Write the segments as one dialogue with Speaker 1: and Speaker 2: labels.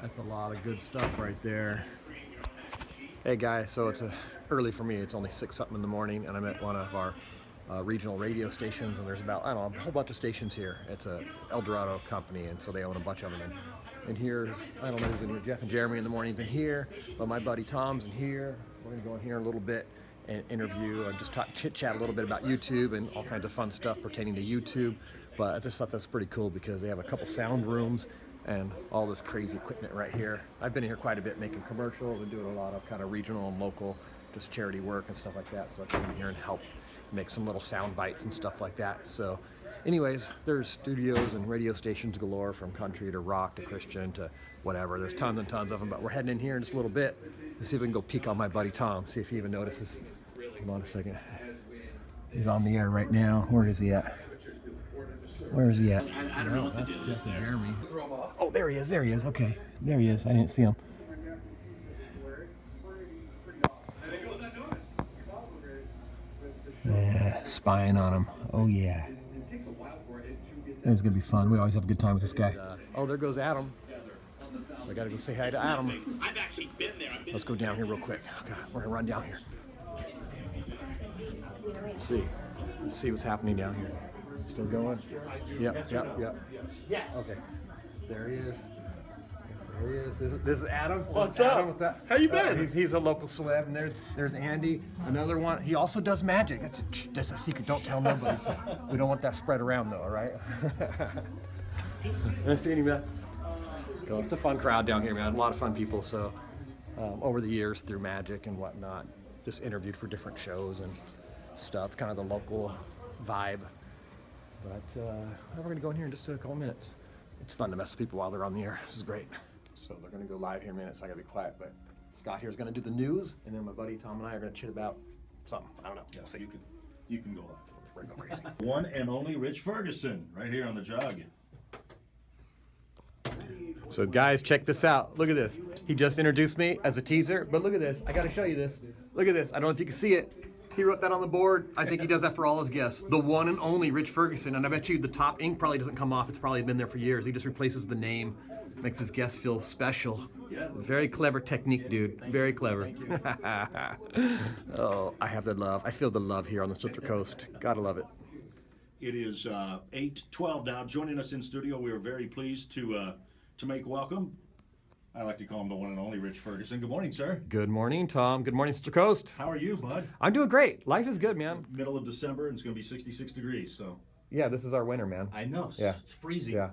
Speaker 1: That's a lot of good stuff right there. Hey guys, so it's early for me. It's only 6 something in the morning, and I'm at one of our regional radio stations, and there's about, I don't know, a whole bunch of stations here. It's a El Dorado company, and so they own a bunch of them. And here's, I don't know who's in here, Jeff and Jeremy in the mornings in here, but my buddy Tom's in here. We're gonna go in here in a little bit and interview and just talk, chit-chat a little bit about YouTube and all kinds of fun stuff pertaining to YouTube. But I just thought that's pretty cool because they have a couple sound rooms and all this crazy equipment right here. I've been here quite a bit making commercials and doing a lot of kind of regional and local just charity work and stuff like that. So I came in here and helped make some little sound bites and stuff like that. So anyways, there's studios and radio stations galore, from country to rock to Christian to whatever. There's tons and tons of them, but we're heading in here in just a little bit to see if we can go peek on my buddy Tom, see if he even notices. Hold on a second. He's on the air right now. Where is he at? Where is he at?
Speaker 2: I don't know.
Speaker 1: That's Jeff and Jeremy. Oh, there he is. There he is. Okay. There he is. I didn't see him. Yeah, spying on him. Oh, yeah. It's going to be fun. We always have a good time with this guy. Oh, there goes Adam. I got to go say hi to Adam.
Speaker 2: I've actually been there.
Speaker 1: Let's go down here real quick. Okay, we're going to run down here. Let's see. Let's see what's happening down here. Still going? Yep.
Speaker 2: Yes.
Speaker 1: Okay. There he is. There he is. This is Adam.
Speaker 3: What's
Speaker 1: Adam.
Speaker 3: up?
Speaker 1: What's up?
Speaker 3: How you been?
Speaker 1: He's a local celeb, and there's Andy, another one. He also does magic. That's a secret. Don't tell nobody. We don't want that spread around, though. All right? Nice seeing you, man. Cool. It's a fun crowd down here, man. A lot of fun people. So over the years, through magic and whatnot, just interviewed for different shows and stuff. Kind of the local vibe. But we're going to go in here in just a couple minutes. It's fun to mess with people while they're on the air. This is great. So they're going to go live here in a minute, so I got to be quiet. But Scott here is going to do the news, and then my buddy Tom and I are going to chit about something. I don't know.
Speaker 3: Yeah, so you can go live.
Speaker 1: We're going to go crazy.
Speaker 4: One and only Rich Ferguson, right here on the jog.
Speaker 1: So guys, check this out. Look at this. He just introduced me as a teaser, but look at this. I got to show you this. Look at this. I don't know if you can see it. He wrote that on the board. I think he does that for all his guests. The one and only Rich Ferguson. And I bet you the top ink probably doesn't come off. It's probably been there for years. He just replaces the name, makes his guests feel special. Very clever technique, dude. Very clever. Oh, I have the love. I feel the love here on the Central Coast. Gotta love it.
Speaker 4: It is 8:12 now. Joining us in studio, we are very pleased to make welcome. I like to call him the one and only Rich Ferguson. Good morning, sir.
Speaker 1: Good morning, Tom. Good morning, Central Coast.
Speaker 4: How are you, bud?
Speaker 1: I'm doing great. Life is good, man.
Speaker 4: Middle of December, and it's going to be 66 degrees, so.
Speaker 1: Yeah, this is our winter, man.
Speaker 4: I know.
Speaker 1: Yeah.
Speaker 4: It's freezing.
Speaker 1: Yeah.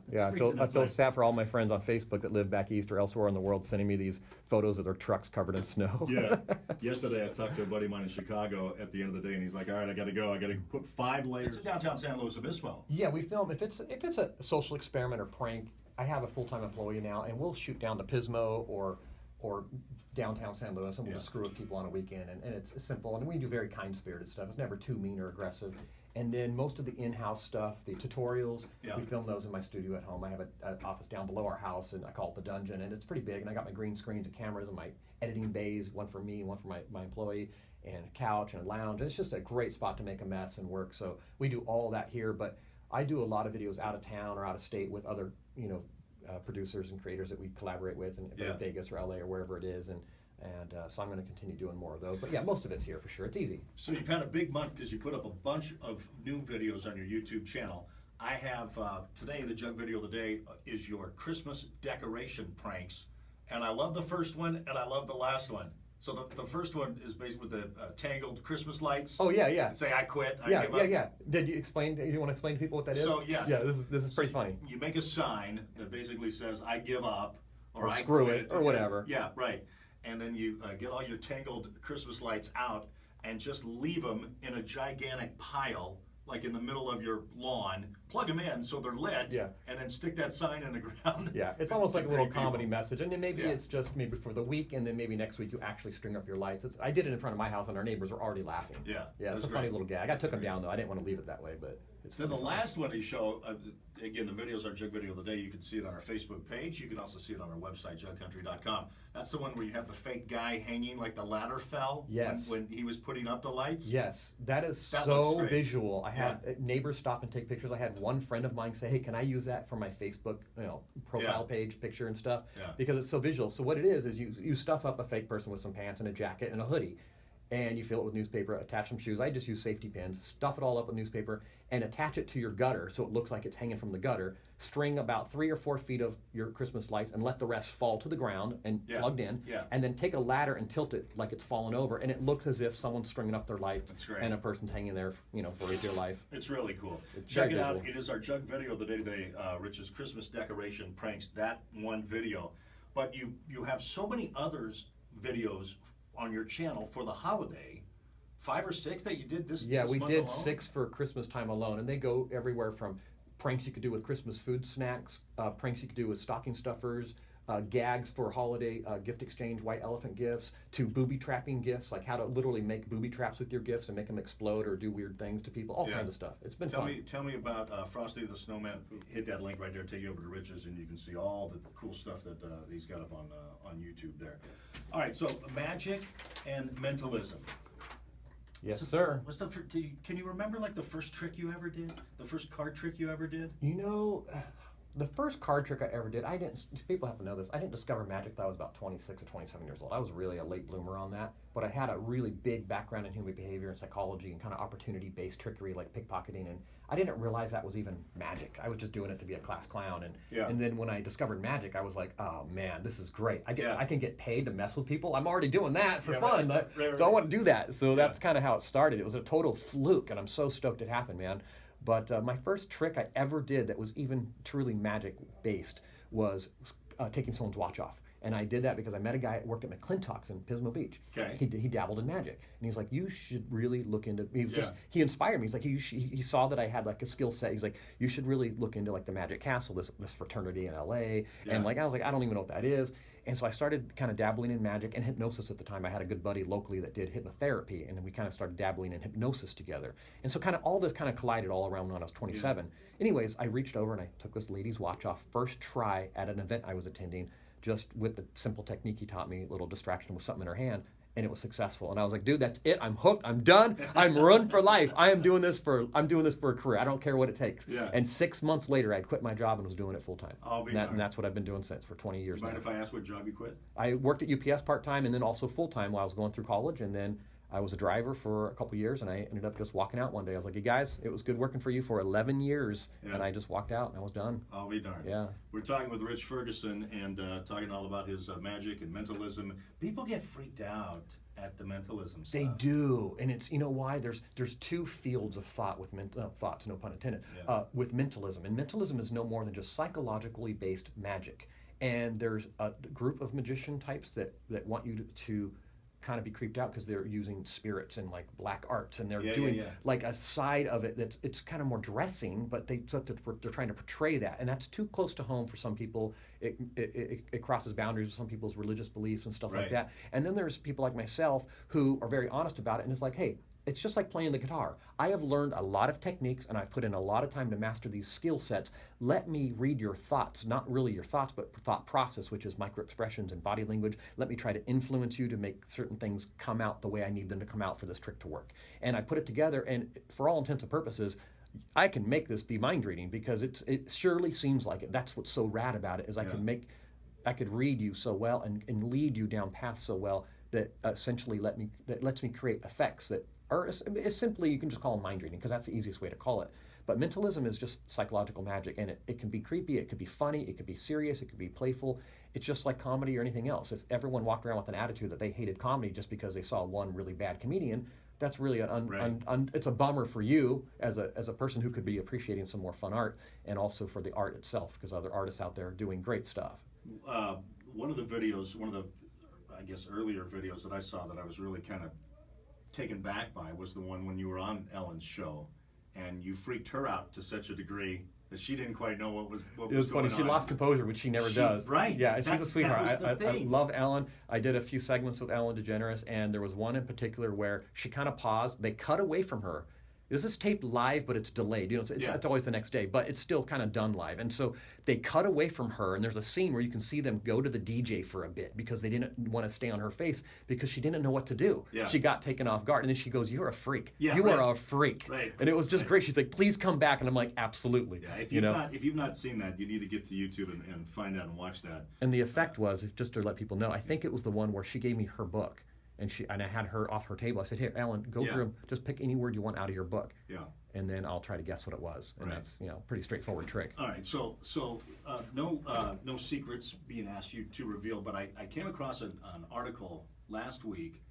Speaker 1: I feel sad for all my friends on Facebook that live back east or elsewhere in the world sending me these photos of their trucks covered in snow.
Speaker 4: Yeah. Yesterday, I talked to a buddy of mine in Chicago at the end of the day, and he's like, all right, I got to go. I got to put 5 layers. It's downtown San Luis Obispo.
Speaker 1: Yeah, we film. If it's a social experiment or prank, I have a full-time employee now, and we'll shoot down to Pismo or downtown San Luis, and we'll just screw with people on a weekend, and it's simple. And we do very kind-spirited stuff. It's never too mean or aggressive. And then most of the in-house stuff, the tutorials, we film those in my studio at home. I have an office down below our house, and I call it the dungeon, and it's pretty big. And I got my green screens and cameras and my editing bays, one for me, one for my employee, and a couch and a lounge. And it's just a great spot to make a mess and work. So we do all that here, but I do a lot of videos out of town or out of state with other, producers and creators that we collaborate with in Vegas or LA or wherever it is, and so I'm going to continue doing more of those. But yeah, most of it's here for sure. It's easy.
Speaker 4: So you've had a big month because you put up a bunch of new videos on your YouTube channel. I have today, the jug video of the day is your Christmas decoration pranks, and I love the first one and I love the last one. So the first one is basically with the tangled Christmas lights.
Speaker 1: Oh yeah.
Speaker 4: Say I quit. I give up.
Speaker 1: Yeah. Did you explain? Do you want to explain to people what that is?
Speaker 4: So yeah.
Speaker 1: Yeah, this is pretty funny.
Speaker 4: You make a sign that basically says I give up
Speaker 1: Or
Speaker 4: I
Speaker 1: screw
Speaker 4: quit,
Speaker 1: it or whatever.
Speaker 4: Yeah, right. And then you get all your tangled Christmas lights out and just leave them in a gigantic pile, like in the middle of your lawn. Plug them in so they're lit, and then stick that sign in the ground.
Speaker 1: Yeah, it's almost like a little comedy message, and then maybe it's just maybe for the week, and then maybe next week you actually string up your lights. I did it in front of my house, and our neighbors were already laughing.
Speaker 4: Yeah,
Speaker 1: it's a funny little gag. I took them down though. I didn't want to leave it that way, but.
Speaker 4: Then the
Speaker 1: pretty fun.
Speaker 4: last one he showed, again, the videos are Jug Video of the Day. You can see it on our Facebook page. You can also see it on our website, jugcountry.com. That's the one where you have the fake guy hanging like the ladder fell
Speaker 1: Yes.
Speaker 4: when he was putting up the lights.
Speaker 1: Yes, that is
Speaker 4: That looks
Speaker 1: so
Speaker 4: great.
Speaker 1: visual. I had neighbors stop and take pictures. I had one friend of mine say, "Hey, can I use that for my Facebook, profile page picture and stuff?"
Speaker 4: Yeah.
Speaker 1: Because it's so visual. So what it is you stuff up a fake person with some pants and a jacket and a hoodie, and you fill it with newspaper, attach some shoes. I just use safety pins, stuff it all up with newspaper, and attach it to your gutter so it looks like it's hanging from the gutter. String about 3 or 4 feet of your Christmas lights and let the rest fall to the ground and plugged in.
Speaker 4: Yeah.
Speaker 1: And then take a ladder and tilt it like it's fallen over, and it looks as if someone's stringing up their lights
Speaker 4: That's great.
Speaker 1: and a person's hanging there, for dear life.
Speaker 4: It's really cool.
Speaker 1: It's
Speaker 4: Check
Speaker 1: very
Speaker 4: it out.
Speaker 1: visual.
Speaker 4: It is our Jug Video of the Day today, Rich's Christmas decoration pranks. That one video, but you have so many others videos on your channel for the holiday. 5 or 6 that you did this.
Speaker 1: Yeah,
Speaker 4: this
Speaker 1: we
Speaker 4: month
Speaker 1: did
Speaker 4: alone?
Speaker 1: 6 for Christmas time alone, and they go everywhere from pranks you could do with Christmas food snacks, pranks you could do with stocking stuffers, gags for holiday gift exchange, white elephant gifts, to booby trapping gifts, like how to literally make booby traps with your gifts and make them explode or do weird things to people, all kinds of stuff. It's been fun.
Speaker 4: Tell me about Frosty the Snowman. Hit that link right there, take you over to Rich's, and you can see all the cool stuff that he's got up on YouTube there. All right, so magic and mentalism.
Speaker 1: Yes,
Speaker 4: So,
Speaker 1: sir.
Speaker 4: Can you remember like the first trick you ever did? The first card trick you ever did?
Speaker 1: The first card trick I ever did, people have to know this, I didn't discover magic till I was about 26 or 27 years old. I was really a late bloomer on that, but I had a really big background in human behavior and psychology and kind of opportunity-based trickery like pickpocketing, and I didn't realize that was even magic. I was just doing it to be a class clown, and then when I discovered magic, I was like, oh man, this is great. I can get paid to mess with people. I'm already doing that for fun, so I want to do that. So that's kind of how it started. It was a total fluke, and I'm so stoked it happened, man. But my first trick I ever did that was even truly magic-based was taking someone's watch off. And I did that because I met a guy that worked at McClintock's in Pismo Beach.
Speaker 4: Okay.
Speaker 1: He dabbled in magic. And he's like, you should really look into, he inspired me. He's like, he saw that I had like a skill set. He's like, you should really look into like the Magic Castle, this fraternity in LA. And like, I was like, I don't even know what that is. And so I started kind of dabbling in magic and hypnosis at the time. I had a good buddy locally that did hypnotherapy, and then we kind of started dabbling in hypnosis together. And so kind of all this kind of collided all around when I was 27. Anyways, I reached over and I took this lady's watch off first try at an event I was attending, just with the simple technique he taught me, a little distraction with something in her hand, and it was successful. And I was like, dude, that's it. I'm hooked. I'm done. I'm run for life. I'm doing this for a career. I don't care what it takes.
Speaker 4: Yeah.
Speaker 1: And 6 months later, I'd quit my job and was doing it full time.
Speaker 4: And
Speaker 1: that's what I've been doing since for 20 years now.
Speaker 4: Mind if I ask what job you quit?
Speaker 1: I worked at UPS part-time and then also full-time while I was going through college, and then I was a driver for a couple years, and I ended up just walking out one day. I was like, you guys, it was good working for you for 11 years, and I just walked out and I was done.
Speaker 4: I'll be darned.
Speaker 1: Yeah.
Speaker 4: We're talking with Rich Ferguson and talking all about his magic and mentalism. People get freaked out at the mentalism stuff.
Speaker 1: They do, and it's, you know why? There's 2 fields of thought with thoughts, no pun intended, with mentalism. And mentalism is no more than just psychologically based magic. And there's a group of magician types that want you to kind of be creeped out because they're using spirits and like black arts, and they're doing like a side of it it's kind of more dressing, but they're trying to portray that, and that's too close to home for some people. It crosses boundaries with some people's religious beliefs and stuff like that. And then there's people like myself who are very honest about it, and it's like, hey, it's just like playing the guitar. I have learned a lot of techniques, and I've put in a lot of time to master these skill sets. Let me read your thoughts, not really your thoughts, but thought process, which is micro-expressions and body language. Let me try to influence you to make certain things come out the way I need them to come out for this trick to work. And I put it together, and for all intents and purposes, I can make this be mind reading because it surely seems like it. That's what's so rad about it, is I could read you so well and lead you down paths so well that essentially lets me create effects that are simply, you can just call them mind reading because that's the easiest way to call it. But mentalism is just psychological magic, and it can be creepy, it could be funny, it could be serious, it could be playful. It's just like comedy or anything else. If everyone walked around with an attitude that they hated comedy just because they saw one really bad comedian, that's really it's a bummer for you as a person who could be appreciating some more fun art, and also for the art itself, because other artists out there are doing great stuff.
Speaker 4: One of the I guess earlier videos that I saw that I was really kind of taken back by was the one when you were on Ellen's show, and you freaked her out to such a degree that she didn't quite know what was going on.
Speaker 1: It was funny. She lost composure, which she never does.
Speaker 4: Right.
Speaker 1: Yeah, and she's a sweetheart.
Speaker 4: I
Speaker 1: I love Ellen. I did a few segments with Ellen DeGeneres, and there was one in particular where she kind of paused. They cut away from her, This is taped live, but it's delayed. You know, it's always the next day, but it's still kind of done live. And so they cut away from her, and there's a scene where you can see them go to the DJ for a bit because they didn't want to stay on her face because she didn't know what to do.
Speaker 4: Yeah.
Speaker 1: She got taken off guard, and then she goes, "You're a freak.
Speaker 4: Yeah,
Speaker 1: you
Speaker 4: right.
Speaker 1: are a freak."
Speaker 4: Right.
Speaker 1: And it was just great. She's like, "Please come back," and I'm like, "Absolutely."
Speaker 4: Yeah, if
Speaker 1: you know.
Speaker 4: if you've not seen that, you need to get to YouTube and find out and watch that.
Speaker 1: And the effect was, just to let people know, I think it was the one where she gave me her book, and I had her off her table. I said, "Here, Ellen, go through them. Just pick any word you want out of your book."
Speaker 4: Yeah.
Speaker 1: And then I'll try to guess what it was. And that's, pretty straightforward trick.
Speaker 4: All right, so no secrets being asked you to reveal, but I came across an article last week,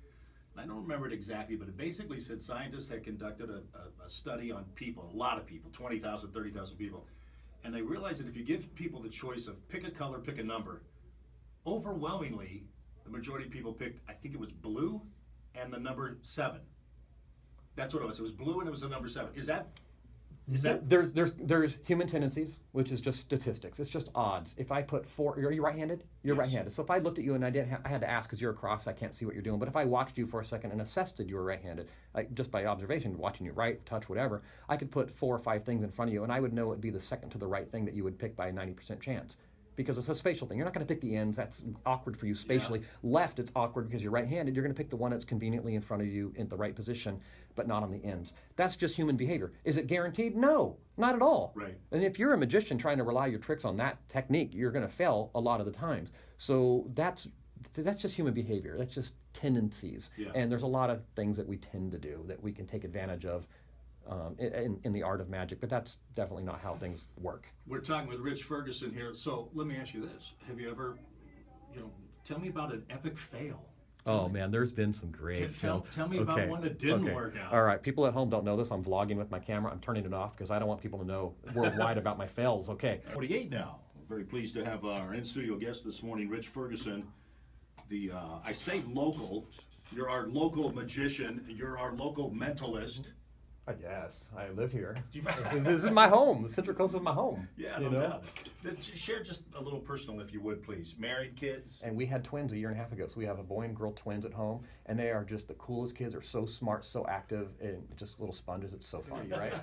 Speaker 4: and I don't remember it exactly, but it basically said scientists had conducted a study on people, a lot of people, 20,000, 30,000 people, and they realized that if you give people the choice of pick a color, pick a number, overwhelmingly, the majority of people picked, I think it was blue and the number 7. That's what it was. It was blue and it was the number 7. Is that?
Speaker 1: There's human tendencies, which is just statistics. It's just odds. If I put 4, are you right-handed? You're
Speaker 4: Yes.
Speaker 1: right-handed. So if I looked at you and I had to ask because you're across, I can't see what you're doing. But if I watched you for a second and assessed that you were right-handed, just by observation, watching you right, touch, whatever, I could put 4 or 5 things in front of you, and I would know it'd be the second to the right thing that you would pick by a 90% chance. Because it's a spatial thing. You're not going to pick the ends. That's awkward for you spatially. Left, it's awkward because you're right-handed. You're going to pick the one that's conveniently in front of you in the right position, but not on the ends. That's just human behavior. Is it guaranteed? No, not at all.
Speaker 4: Right.
Speaker 1: And if you're a magician trying to rely your tricks on that technique, you're going to fail a lot of the times. So that's just human behavior. That's just tendencies.
Speaker 4: Yeah.
Speaker 1: And there's a lot of things that we tend to do that we can take advantage of in the art of magic, but that's definitely not how things work.
Speaker 4: We're talking with Rich Ferguson here. So let me ask you this: have you ever, tell me about an epic fail?
Speaker 1: Man, there's been some great.
Speaker 4: Tell me about one that didn't work out.
Speaker 1: All right, people at home don't know this. I'm vlogging with my camera. I'm turning it off because I don't want people to know worldwide about my fails. Okay.
Speaker 4: 48 now. Very pleased to have our in-studio guest this morning, Rich Ferguson. I say local. You're our local magician. You're our local mentalist.
Speaker 1: I guess. I live here. This is my home. The Central Coast is my home.
Speaker 4: Yeah, no doubt. Share just a little personal, if you would, please. Married, kids?
Speaker 1: And we had twins a year and a half ago. So we have a boy and girl twins at home. And they are just the coolest kids. They're so smart, so active, and just little sponges. It's so funny, right?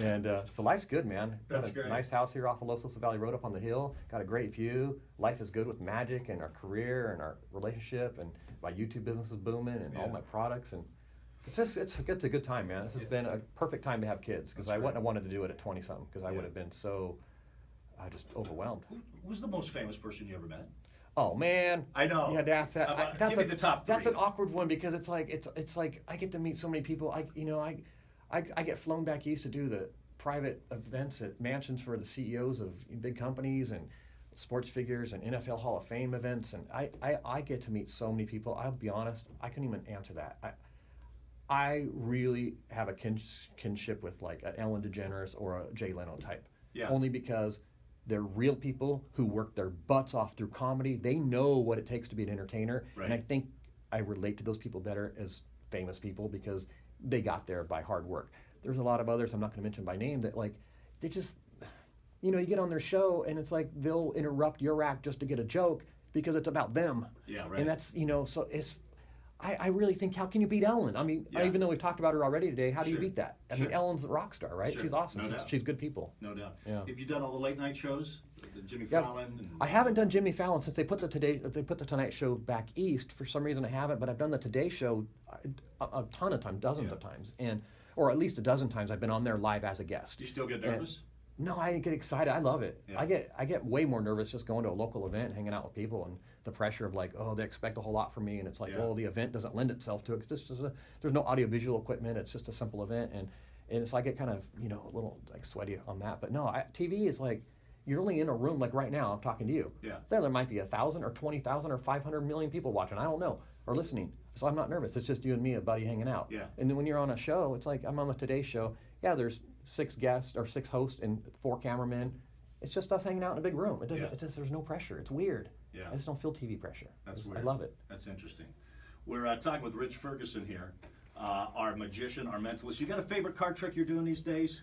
Speaker 1: And so life's good, man.
Speaker 4: That's
Speaker 1: got a
Speaker 4: great.
Speaker 1: Nice house here off of Los Osos Valley Road up on the hill. Got a great view. Life is good with magic and our career and our relationship. And my YouTube business is booming and all my products. And it's a good time, man. This has been a perfect time to have kids because I wouldn't have wanted to do it at 20-something because I would have been so just overwhelmed.
Speaker 4: Who's the most famous person you ever met?
Speaker 1: Oh man,
Speaker 4: I know.
Speaker 1: You had to ask that.
Speaker 4: Give me the top 3.
Speaker 1: That's an awkward one because it's like I get to meet so many people. I get flown back east to do the private events at mansions for the CEOs of big companies and sports figures and NFL Hall of Fame events, and I get to meet so many people. I'll be honest, I couldn't even answer that. I really have a kinship with like an Ellen DeGeneres or a Jay Leno type.
Speaker 4: Yeah.
Speaker 1: Only because they're real people who work their butts off through comedy. They know what it takes to be an entertainer.
Speaker 4: Right.
Speaker 1: And I think I relate to those people better as famous people because they got there by hard work. There's a lot of others I'm not going to mention by name that like, they just, you get on their show and it's like they'll interrupt your act just to get a joke because it's about them.
Speaker 4: Yeah, right.
Speaker 1: And that's, so it's, I really think, how can you beat Ellen? I mean,
Speaker 4: Yeah.
Speaker 1: even though we've talked about her already today, how do you
Speaker 4: Sure.
Speaker 1: beat that? I
Speaker 4: Sure.
Speaker 1: mean, Ellen's a rock star, right?
Speaker 4: Sure.
Speaker 1: She's awesome.
Speaker 4: No doubt.
Speaker 1: She's good people.
Speaker 4: No doubt.
Speaker 1: Yeah.
Speaker 4: Have you done all the late night shows? The Jimmy
Speaker 1: Yeah.
Speaker 4: Fallon? And...
Speaker 1: I haven't done Jimmy Fallon since they put the Tonight Show back east. For some reason I haven't, but I've done the Today Show a ton of times, dozens of times, or at least a dozen times I've been on there live as a guest.
Speaker 4: Do you still get nervous?
Speaker 1: No, I get excited. I love it.
Speaker 4: Yeah.
Speaker 1: I get way more nervous just going to a local event, hanging out with people, and the pressure of like, oh, they expect a whole lot from me, and it's like, well, the event doesn't lend itself to it. There's no audiovisual equipment. It's just a simple event, and so I get kind of a little like sweaty on that. But no, TV is like you're only in a room like right now. I'm talking to you.
Speaker 4: Yeah.
Speaker 1: There might be 1,000 or 20,000 or 500 million people watching. I don't know or listening. So I'm not nervous. It's just you and me, a buddy hanging out.
Speaker 4: Yeah.
Speaker 1: And then when you're on a show, it's like I'm on the Today Show. Yeah, there's 6 guests or 6 hosts and 4 cameramen. It's just us hanging out in a big room. It doesn't. There's no pressure. It's weird.
Speaker 4: Yeah.
Speaker 1: I just don't feel TV pressure.
Speaker 4: That's weird.
Speaker 1: I love it.
Speaker 4: That's interesting. We're talking with Rich Ferguson here, our magician, our mentalist. You got a favorite card trick you're doing these days?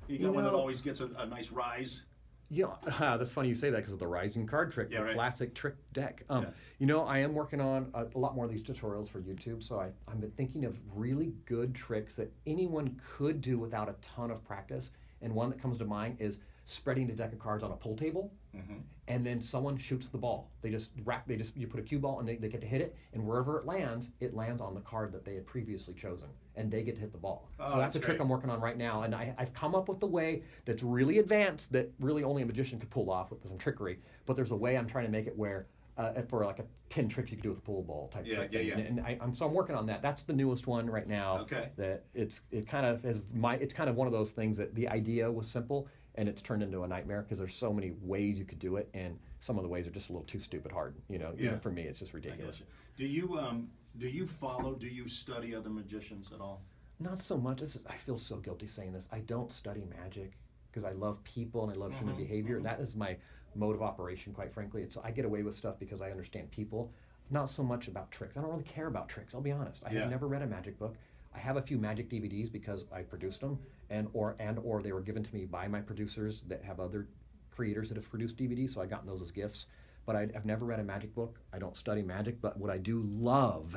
Speaker 4: You got one that always gets a nice rise?
Speaker 1: You know, that's funny you say that because of the rising card trick,
Speaker 4: Yeah,
Speaker 1: the
Speaker 4: right.
Speaker 1: classic trick deck.
Speaker 4: Yeah.
Speaker 1: You know, I am working on a lot more of these tutorials for YouTube, so I've been thinking of really good tricks that anyone could do without a ton of practice. And one that comes to mind is spreading a deck of cards on a pool table, and then someone shoots the ball. You put a cue ball and they get to hit it, and wherever it lands on the card that they had previously chosen, and they get to hit the ball.
Speaker 4: Oh,
Speaker 1: so that's a
Speaker 4: that's
Speaker 1: trick
Speaker 4: great.
Speaker 1: I'm working on right now, and I've come up with the way that's really advanced that really only a magician could pull off with some trickery. But there's a way I'm trying to make it where for like a 10 tricks you could do with a pool ball type trick. And I'm working on that. That's the newest one right now.
Speaker 4: Okay.
Speaker 1: That it's kind of one of those things that the idea was simple and it's turned into a nightmare because there's so many ways you could do it, and some of the ways are just a little too stupid hard. You know, even for me, it's just ridiculous.
Speaker 4: Do you study other magicians at all?
Speaker 1: Not so much. I feel so guilty saying this. I don't study magic because I love people and I love human behavior. That is my mode of operation, quite frankly. I get away with stuff because I understand people, not so much about tricks. I don't really care about tricks, I'll be honest. I have never read a magic book. I have a few magic DVDs because I produced them, or they were given to me by my producers that have other creators that have produced DVDs, so I got those as gifts. But I've never read a magic book. I don't study magic, but what I do love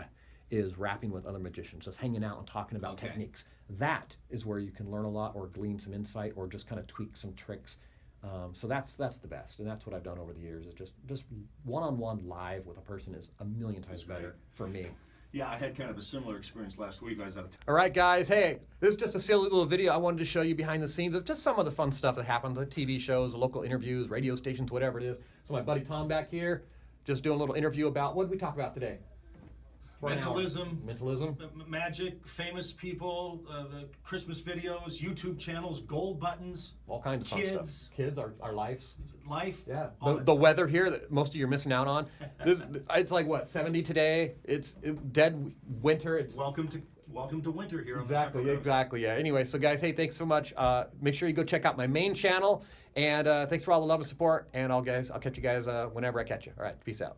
Speaker 1: is rapping with other magicians, just hanging out and talking about techniques. That is where you can learn a lot or glean some insight or just kind of tweak some tricks. So that's the best, and that's what I've done over the years. Is just one-on-one live with a person is a million times better for me.
Speaker 4: Yeah, I had kind of a similar experience last week. I was out of
Speaker 1: All right, guys. Hey, this is just a silly little video. I wanted to show you behind the scenes of just some of the fun stuff that happens at TV shows, local interviews, radio stations, whatever it is. So my buddy Tom back here, just doing a little interview about, what did we talk about today? For an hour. Mentalism.
Speaker 4: Magic, famous people, Christmas videos, YouTube channels, gold buttons,
Speaker 1: All kinds of fun
Speaker 4: kids,
Speaker 1: stuff. Kids, our lives.
Speaker 4: life.
Speaker 1: Yeah.
Speaker 4: all
Speaker 1: The
Speaker 4: that
Speaker 1: weather here that most of you are missing out on. It's like what, 70 today? It's dead winter. It's
Speaker 4: Welcome to winter here on the
Speaker 1: Exactly,
Speaker 4: Central Coast.
Speaker 1: exactly, yeah. Anyway, so guys, hey, thanks so much. Make sure you go check out my main channel, and thanks for all the love and support. And I'll catch you guys whenever I catch you. All right, peace out.